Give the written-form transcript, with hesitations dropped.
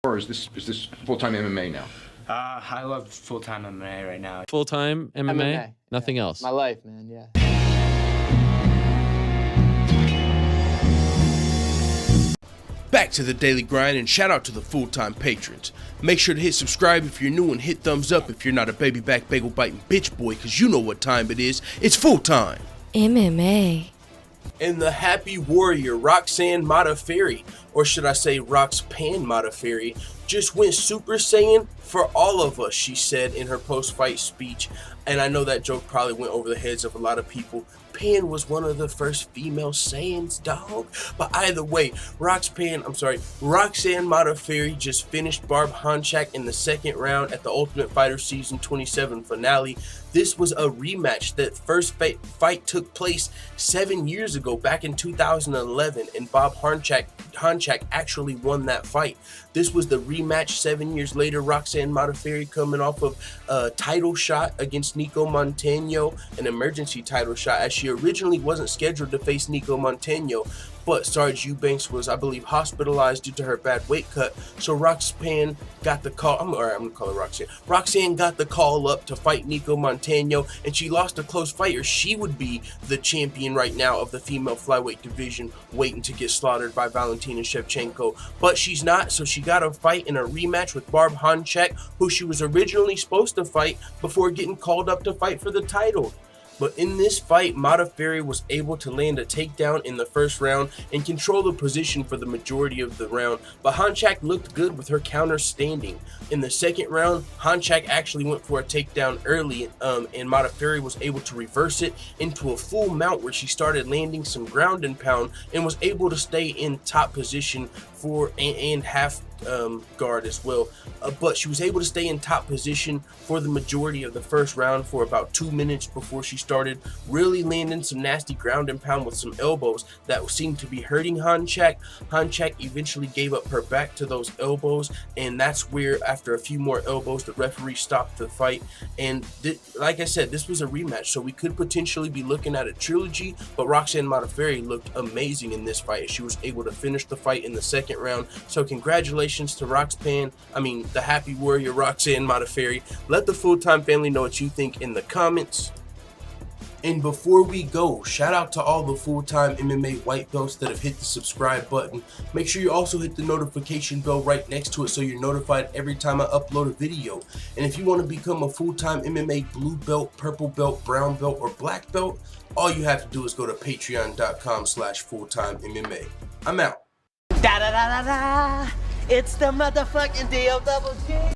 Or is this full-time MMA now? I love full-time MMA right now. Full-time MMA? MMA. Nothing else? My life, man, yeah. Back to the daily grind, and shout out to the full-time patrons. Make sure to hit subscribe if you're new and hit thumbs up if you're not a baby back bagel biting bitch boy, cause you know what time it is. It's full time. MMA. And the happy warrior Roxanne Modaferri, or should I say Roxanne Modaferri, just went Super Saiyan for all of us, she said in her post-fight speech. And I know that joke probably went over the heads of a lot of people. Pan was one of the first female Saiyans, dog. But either way, Roxanne Modaferri just finished Barb Honchak in the second round at the Ultimate Fighter Season 27 finale. This was a rematch. That first fight took place 7 years ago, back in 2011, and Barb Honchak actually won that fight. This was the rematch 7 years later. Roxanne Modaferri coming off of a title shot against Nico Montano, an emergency title shot, as she originally wasn't scheduled to face Nico Montano, but Sarge Eubanks was, I believe, hospitalized due to her bad weight cut. So Roxanne got the call. I'm gonna call her Roxanne. Roxanne got the call up to fight Nico Montano, and she lost a close fight, or she would be the champion right now of the female flyweight division, waiting to get slaughtered by Valentina Shevchenko. But she's not, so she got a fight in a rematch with Barb Honchak, who she was originally supposed to fight before getting called up to fight for the title. But in this fight, Modaferri was able to land a takedown in the first round and control the position for the majority of the round. But Honchak looked good with her counter standing. In the second round, Honchak actually went for a takedown early, and Modaferri was able to reverse it into a full mount where she started landing some ground and pound and was able to stay in top position for and half guard as well, but she was able to stay in top position for the majority of the first round for about 2 minutes before she started really landing some nasty ground and pound with some elbows that seemed to be hurting Honchak. Honchak eventually gave up her back to those elbows, and that's where, after a few more elbows, the referee stopped the fight. And like I said, this was a rematch, so we could potentially be looking at a trilogy, but Roxanne Modaferri looked amazing in this fight. She was able to finish the fight in the second round, so congratulations to the happy warrior Roxanne Modaferri. Let the full-time family know what you think in the comments. And before we go, shout out to all the full-time MMA white belts that have hit the subscribe button. Make sure you also hit the notification bell right next to it so you're notified every time I upload a video. And if you want to become a full-time MMA blue belt, purple belt, brown belt, or black belt, all you have to do is go to patreon.com/fulltimemma. I'm out. Da da da da da! It's the motherfucking DOG.